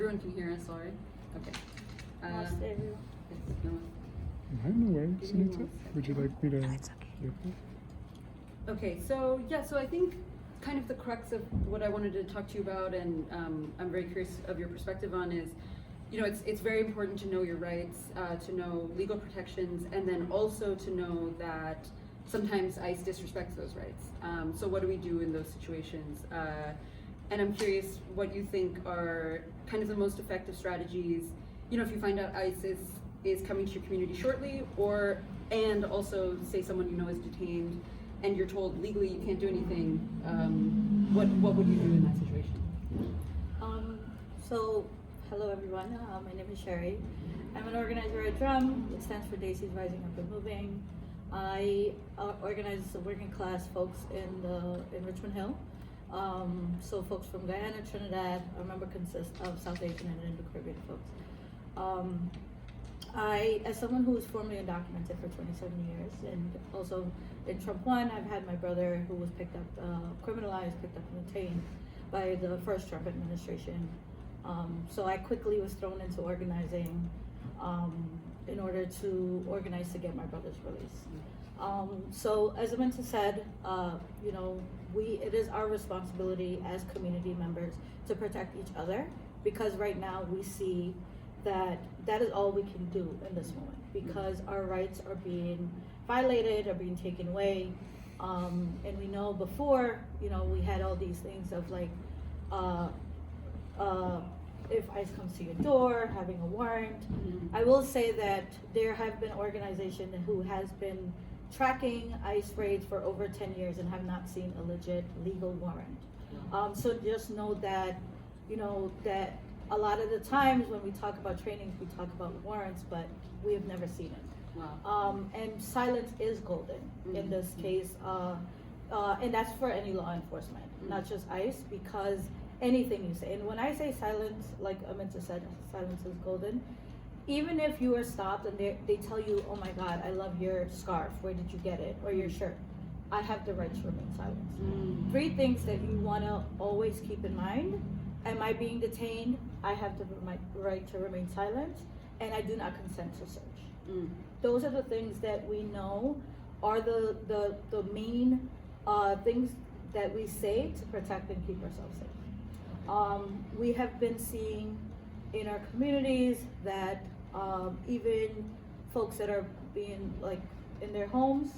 Everyone can hear us, sorry. Okay. Lost everyone. Yes, no. No worries, Give me Anita. one Would you like me to? Okay, so yeah, so I think kind of the crux of what I wanted to talk to you about, and I'm very curious of your perspective on, is, you know, it's very important to know your rights, to know legal protections, and then also to know that sometimes ICE disrespects those rights. So what do we do in those situations? And I'm curious what you think are kind of the most effective strategies, you know, if you find out ICE is coming to your community shortly, and also say someone you know is detained and you're told legally you can't do anything, what would you do in that situation? So, hello everyone. My name is Sherry. I'm an organizer at DRUM. It stands for Desis, Rising Up and Moving. I organize the working class folks in Richmond Hill. So folks from Guyana, Trinidad. Our member consists of South Asian and Indo-Caribbean folks. I, as someone who was formerly undocumented for 27 years, and also in Trump 1, I've had my brother who was picked up, criminalized, picked up and detained by the first Trump administration. So I quickly was thrown into organizing in order to organize to get my brother's release. So as Amenta said, you know, it is our responsibility as community members to protect each other, because right now we see that is all we can do in this moment, because our rights are being violated, are being taken away. And we know before, you know, we had all these things of like, if ICE comes to your door, having a warrant. Mm-hmm. I will say that there have been organizations who has been tracking ICE raids for over 10 years and have not seen a legit legal warrant. So just know that, you know, that a lot of the times when we talk about trainings, we talk about warrants, but we have never seen it. Wow. And silence is golden in this case, and that's for any law enforcement, not just ICE, because anything you say, and when I say silence, like Amenta said, silence is golden. Even if you are stopped and they tell you, oh my God, I love your scarf, where did you get it, or your shirt, I have the right to remain silent. 3 things that you want to always keep in mind. Am I being detained? I have the right to remain silent, and I do not consent to search. Those are the things that we know are the main things that we say to protect and keep ourselves safe. We have been seeing in our communities that even folks that are being like in their homes,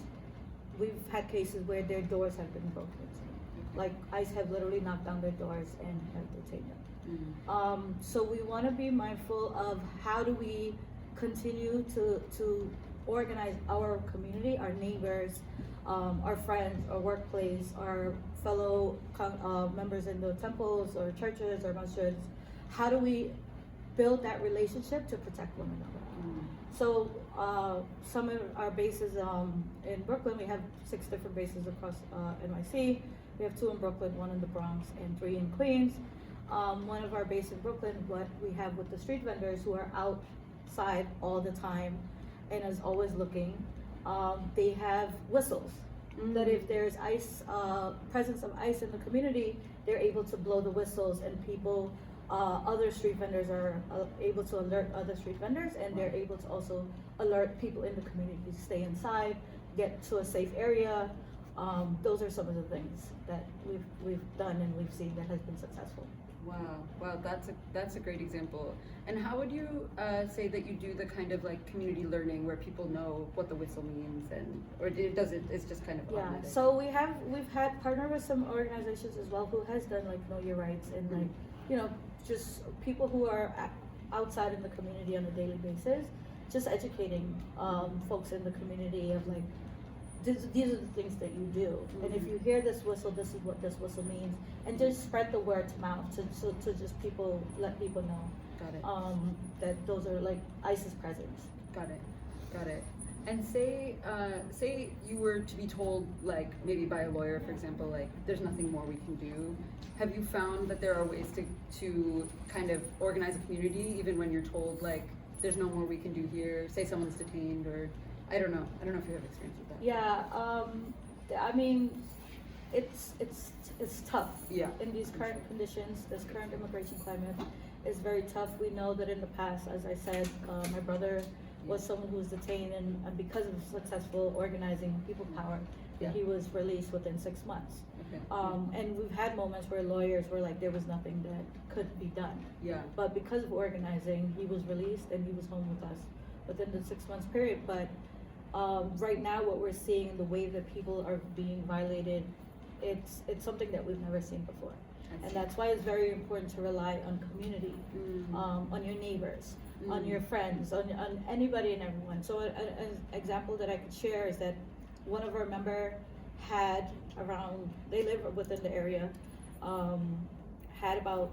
we've had cases where their doors have been broken into. Like ICE have literally knocked down their doors and have detained them. So we want to be mindful of how do we continue to organize our community, our neighbors, our friends, our workplace, our fellow members in the temples or churches or masjids. How do we build that relationship to protect one another? So some of our bases in Brooklyn, we have 6 different bases across NYC. We have 2 in Brooklyn, 1 in the Bronx, and 3 in Queens. One of our bases in Brooklyn, what we have with the street vendors who are outside all the time and is always looking, they have whistles. That if there's ICE, presence of ICE in the community, they're able to blow the whistles, and people, other street vendors are able to alert other street vendors, and they're able to also alert people in the community to stay inside, get to a safe area. Those are some of the things that we've done and we've seen that has been successful. Wow, that's a great example. And how would you say that you do the kind of like community learning where people know what the whistle means, or it's just kind of automatic? So we've had partnered with some organizations as well who has done like Know Your Rights, and like, you know, just people who are outside in the community on a daily basis, just educating folks in the community of like, these are the things that you do, and if you hear this whistle, this is what this whistle means, and just spread the word to mouth to just let people know. Got it. That those are like ICE's presence. Got it. And say you were to be told, like maybe by a lawyer, for example, like there's nothing more we can do. Have you found that there are ways to kind of organize a community even when you're told like there's no more we can do here? Say someone's detained, or I don't know if you have experience with that. Yeah, I mean, it's tough. Yeah. In these current conditions, this current immigration climate, is very tough. We know that in the past, as I said, my brother was someone who was detained, and because of successful organizing people power, he was released within 6 months. Okay. And we've had moments where lawyers were like, there was nothing that could be done. Yeah. But because of organizing, he was released and he was home with us within the 6 months period. But right now, what we're seeing, the way that people are being violated, it's something that we've never seen before. And that's why it's very important to rely on community, on your neighbors, on your friends, on anybody and everyone. So an example that I could share is that one of our member had they live within the area, had about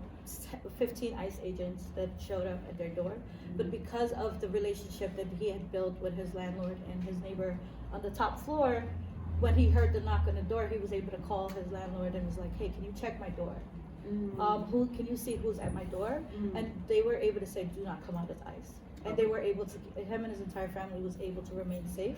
15 ICE agents that showed up at their door. But because of the relationship that he had built with his landlord and his neighbor on the top floor, when he heard the knock on the door, he was able to call his landlord and was like, hey, can you check my door? Who can you see who's at my door? And they were able to say, do not come out as ICE. And they were able to, him and his entire family was able to remain safe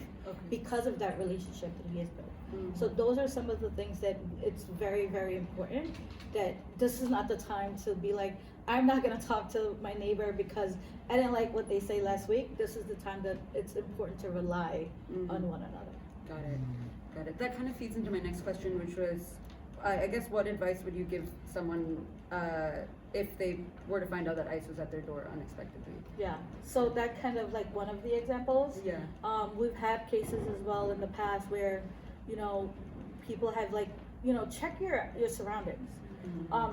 because of that relationship that he has built. So those are some of the things that it's very, very important, that this is not the time to be like, I'm not gonna talk to my neighbor because I didn't like what they say last week. This is the time that it's important to rely on one another. Got it. That kind of feeds into my next question, which was, I guess, what advice would you give someone if they were to find out that ICE was at their door unexpectedly? Yeah, so that kind of like one of the examples. Yeah. We've had cases as well in the past where, people have like, check your surroundings.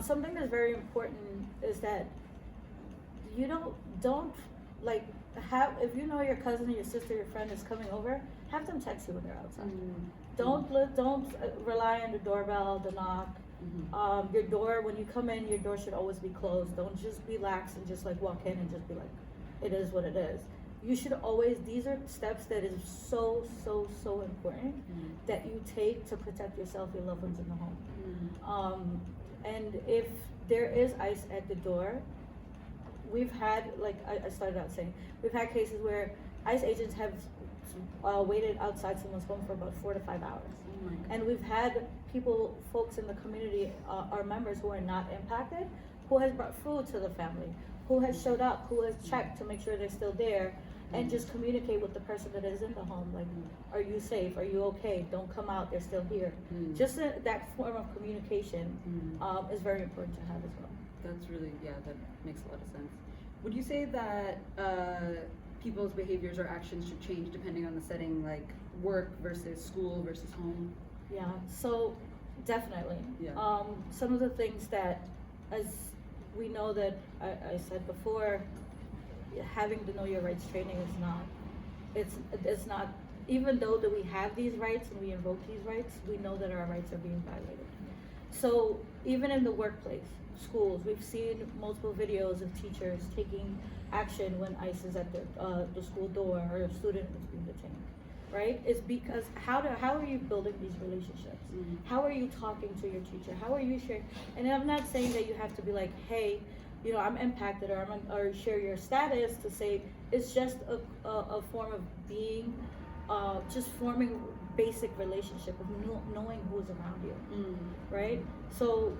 Something that's very important is that you don't like if you know your cousin, your sister, your friend is coming over, have them text you when they're outside. Don't rely on the doorbell, the knock. Your door, when you come in, your door should always be closed. Don't just be lax and just like walk in and just be like, it is what it is. You should always, these are steps that is so important that you take to protect yourself, your loved ones in the home. And if there is ICE at the door, we've had, like I started out saying, we've had cases where ICE agents have waited outside someone's home for about 4 to 5 hours. And we've had folks in the community, our members who are not impacted, who has brought food to the family, who has showed up, who has checked to make sure they're still there, and just communicate with the person that is in the home, like, are you safe? Are you okay? Don't come out, they're still here. Just that form of communication is very important to have as well. That's really, that makes a lot of sense. Would you say that people's behaviors or actions should change depending on the setting, like work versus school versus home? Yeah, so definitely. Yeah. Some of the things that, as we know that I said before, having the Know Your Rights training is it's not, even though that we have these rights and we invoke these rights, we know that our rights are being violated. So even in the workplace, schools, we've seen multiple videos of teachers taking action when ICE is at the school door or a student is being detained, right? It's because how are you building these relationships? How are you talking to your teacher? How are you sharing? And I'm not saying that you have to be like, hey, I'm impacted, or share your status to say. It's just a form of being, just forming basic relationship of knowing who's around you, right? So,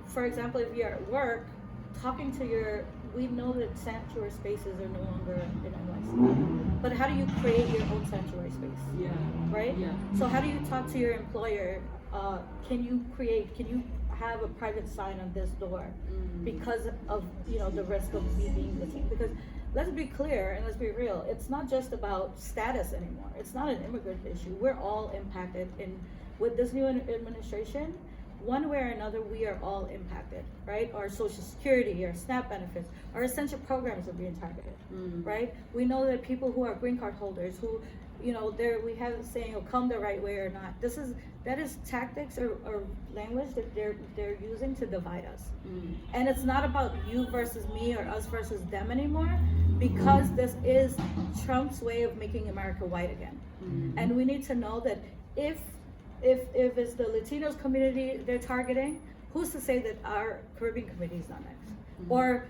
for example, if you're at work, talking to we know that sanctuary spaces are no longer in NYC, but how do you create your own sanctuary space? Right? So how do you talk to your employer? Can you have a private sign on this door because of the risk of me being detained? Because let's be clear and let's be real, it's not just about status anymore. It's not an immigrant issue. We're all impacted, and with this new administration, one way or another, we are all impacted, right? Our Social Security, our SNAP benefits, our essential programs are being targeted, right? We know that people who are green card holders, who, we have a saying, come the right way or not. That is tactics or language that they're using to divide us. And it's not about you versus me or us versus them anymore, because this is Trump's way of making America white again. And we need to know that if it's the Latinos community they're targeting, who's to say that our Caribbean community is not next? Or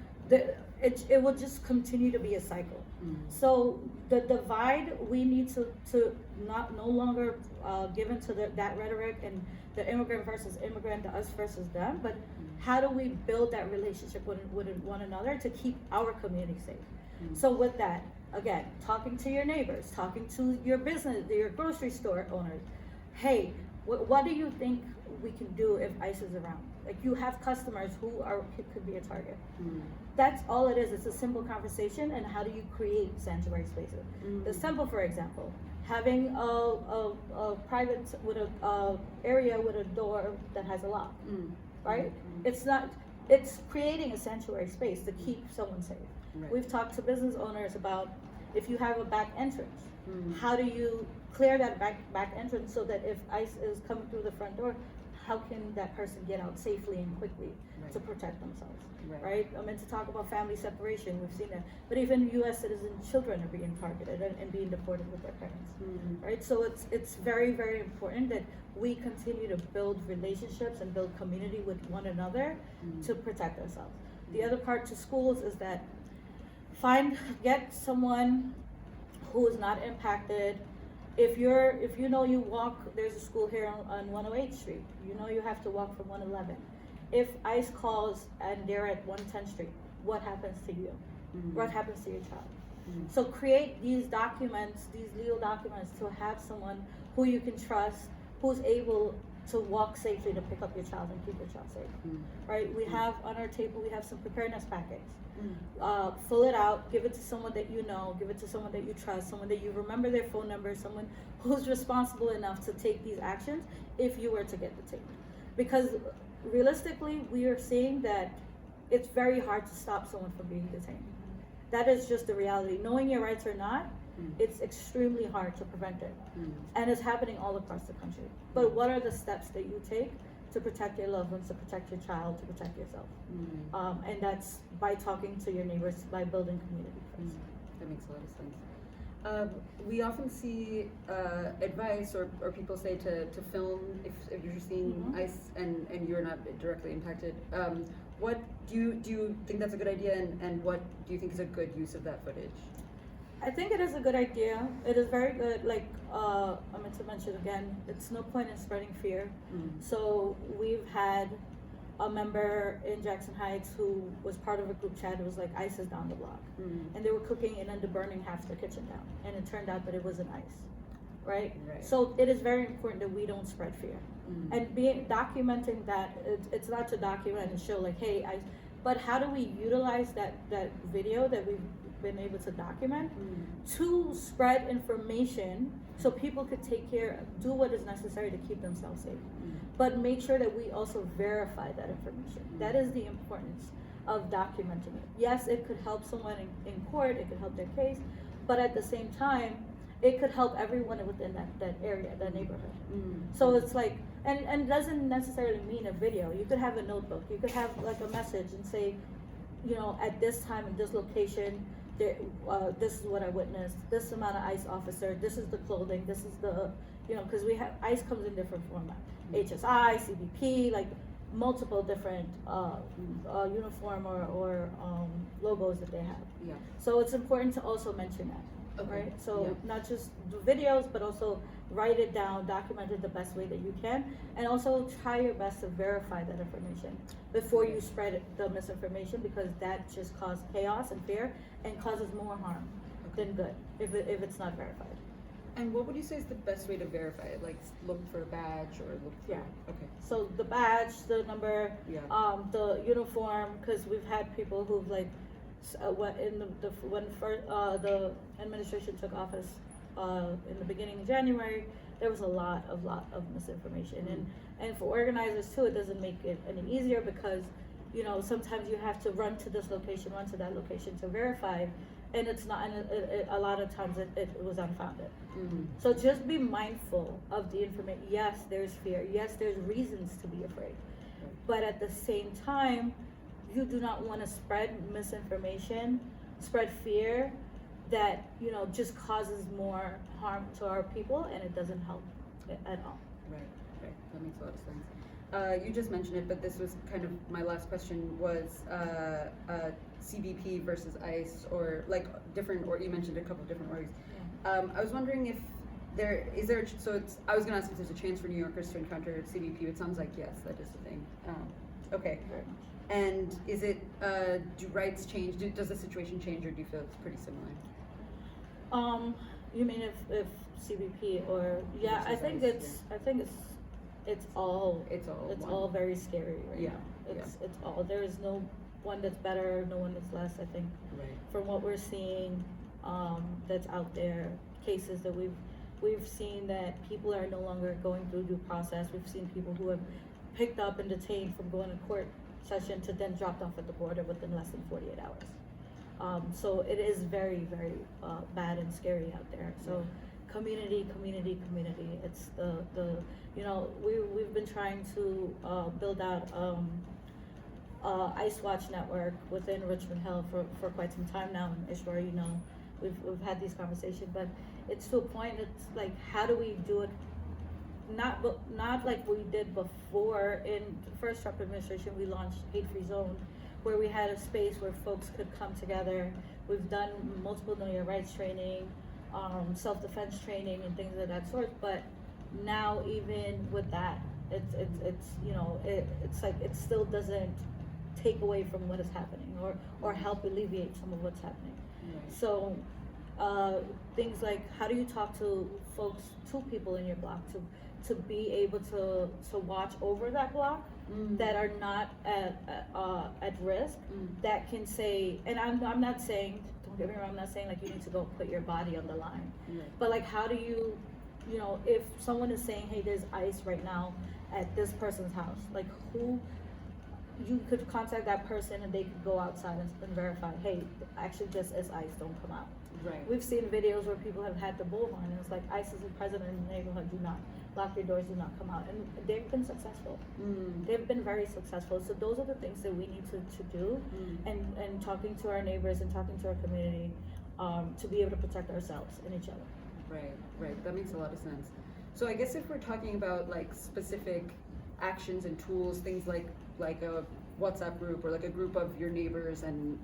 it will just continue to be a cycle. So the divide, we need to no longer give into that rhetoric and the immigrant versus immigrant, the us versus them, but how do we build that relationship with one another to keep our community safe? Mm. So with that, again, talking to your neighbors, talking to your business, your grocery store owners, hey, what do you think we can do if ICE is around? Like, you have customers who could be a target. Mm. That's all it is. It's a simple conversation, and how do you create sanctuary spaces? Mm. The simple, for example, having a private with a area with a door that has a lock, Mm. right? Mm. It's creating a sanctuary space to keep someone safe. Right. We've talked to business owners about, if you have a back entrance, Mm. how do you clear that back entrance so that if ICE is coming through the front door, how can that person get out safely and quickly Right. to protect themselves, Right. right? I mean, to talk about family separation, we've seen that, but even U.S. citizen children are being targeted and being deported with their parents, Mm. right? So it's very, very important that we continue to build relationships and build community with one another Mm. to protect ourselves. The other part to schools is that get someone who is not impacted. If you know you walk, there's a school here on 108th Street, you know you have to walk from 111. If ICE calls and they're at 110th Street, what happens to you? Mm. What happens to your child? Mm. So create these documents, these legal documents, to have someone who you can trust, who's able to walk safely to pick up your child and keep your child safe, Mm. right? We have on our table, we have some preparedness packets. Mm. Fill it out, give it to someone that you know, give it to someone that you trust, someone that you remember their phone number, someone who's responsible enough to take these actions if you were to get detained. Because realistically, we are seeing that it's very hard to stop someone from being detained. That is just the reality. Knowing your rights or not, it's extremely hard to prevent it. Mm. And it's happening all across the country. But what are the steps that you take to protect your loved ones, to protect your child, to protect yourself? Mm. And that's by talking to your neighbors, by building community first. That makes a lot of sense. We often see advice or people say to film if you're seeing Mhm. ICE and you're not directly impacted. What do you think that's a good idea, and what do you think is a good use of that footage? I think it is a good idea. It is very good. Like I meant to mention again, it's no point in spreading fear. Mm. So we've had a member in Jackson Heights who was part of a group chat. It was like ICE is down the block, and they were cooking and ended up burning half the kitchen down. And it turned out that it wasn't ICE, right? Right. So it is very important that we don't spread fear. Mm. And documenting that, it's not to document and show like, hey, but how do we utilize that video that we've been able to document Mm. to spread information so people could do what is necessary to keep themselves safe, Mm. but make sure that we also verify that information. That is the importance of documenting it. Yes, it could help someone in court, it could help their case, but at the same time, it could help everyone within that area, that neighborhood. Mm. So it's like, and it doesn't necessarily mean a video. You could have a notebook. You could have like a message and say, you know, at this time in this location, this is what I witnessed. This amount of ICE officer. This is the clothing. This is the, you know, because we have ICE comes in different format. HSI, CBP, like multiple different uniform or logos that they have. Yeah. So it's important to also mention that. Okay. Right? So Yeah. not just do videos, but also write it down, document it the best way that you can, and also try your best to verify that information before you spread the misinformation, because that just causes chaos and fear and causes more harm than good if it's not verified. And what would you say is the best way to verify it? Like look for a badge or look for... Yeah. Okay. So the badge, the number, Yeah. the uniform, because we've had people who've like, when the administration took office in the beginning of January, there was a lot of misinformation, and for organizers too, it doesn't make it any easier, because you know sometimes you have to run to this location, run to that location to verify, and it's not. And a lot of times it was unfounded. Mm-hmm. So just be mindful of the information. Yes, there's fear. Yes, there's reasons to be afraid, but at the same time, you do not want to spread misinformation, spread fear that, you know, just causes more harm to our people, and it doesn't help at all. Right. That makes a lot of sense. You just mentioned it, but this was kind of my last question was CBP versus ICE, or like different, or you mentioned a couple of different orgs. Yeah. I was wondering if I was gonna ask if there's a chance for New Yorkers to encounter CBP. It sounds like yes, that is the thing. Okay. very much. And is it, do rights change, does the situation change, or do you feel it's pretty similar? You mean if CBP or, yeah, I Versus think ICE, it's all It's all it's one. all very scary right Yeah, now. It's all, there is no one that's better, no one that's less. I think Right. from what we're seeing, that's out there, cases that we've seen that people are no longer going through due process. We've seen people who have picked up and detained from going to court session to then dropped off at the border within less than 48 hours. So it is very, very bad and scary out there. So community. It's the you know, we've been trying to build out ICE Watch network within Richmond Hill for quite some time now. And Ishwar, you know, we've had these conversations, but it's to a point. It's like, how do we do it? Not like we did before. In the first Trump administration, we launched Hate Free Zone, where we had a space where folks could come together. We've done multiple Know Your Rights training, self-defense training, and things of that sort. But now, even with that, it's you know, it's like it still doesn't take away from what is happening or help alleviate some of what's happening. Right. So things like, how do you talk to folks, to people in your block, to be able to watch over that block that are not at risk, that can say, and I'm not saying, don't get me wrong, I'm not saying like you need to go put your body on the line, Right. but like, how do you know, if someone is saying, hey, there's ICE right now at this person's house, like who, you could contact that person and they could go outside and verify, hey, actually this is ICE, don't come out. Right. We've seen videos where people have had the bullhorn and it's like, ICE is present in the neighborhood, do not lock your doors, do not come out. And they've been successful. They've been very successful. So those are the things that we need to do, and talking to our neighbors and talking to our community to be able to protect ourselves and each other. Right, that makes a lot of sense. So I guess if we're talking about like specific actions and tools, things like a WhatsApp group or like a group of your neighbors and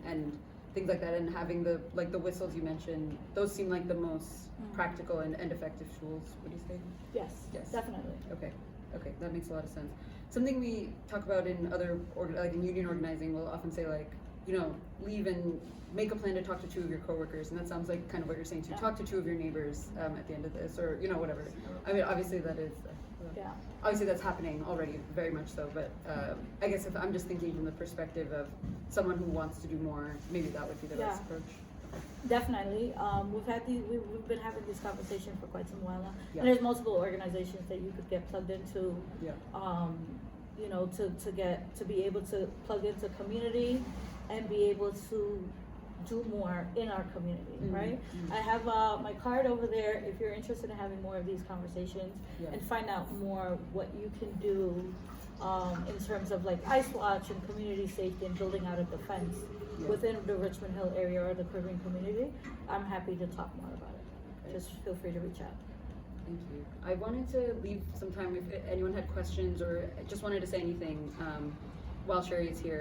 things like that, and having the whistles you mentioned, those seem like the most practical and effective tools, would you say? Yes, Yes. definitely. Okay, that makes a lot of sense. Something we talk about in other, like in union organizing, we'll often say like, you know, leave and make a plan to talk to 2 of your coworkers, and that sounds like kind of what you're saying too. Yeah. Talk to 2 of your neighbors at the end of this, or you know, whatever. I mean, obviously that is, Yeah. obviously that's happening already, very much so. But I guess if I'm just thinking from the perspective of someone who wants to do more, maybe that would be the best approach. Definitely. We've been having this conversation for quite some while now. Yeah. And there's multiple organizations that you could get plugged into. Yeah. You know, to be able to plug into community and be able to do more in our community, right? I have my card over there if you're interested in having more of these conversations and find out more what you can do in terms of like ICE Watch and community safety and building out a defense within the Richmond Hill area or the Caribbean community. I'm happy to talk more about it. Just feel free to reach out. Thank you. I wanted to leave some time if anyone had questions or just wanted to say anything while Sherry is here.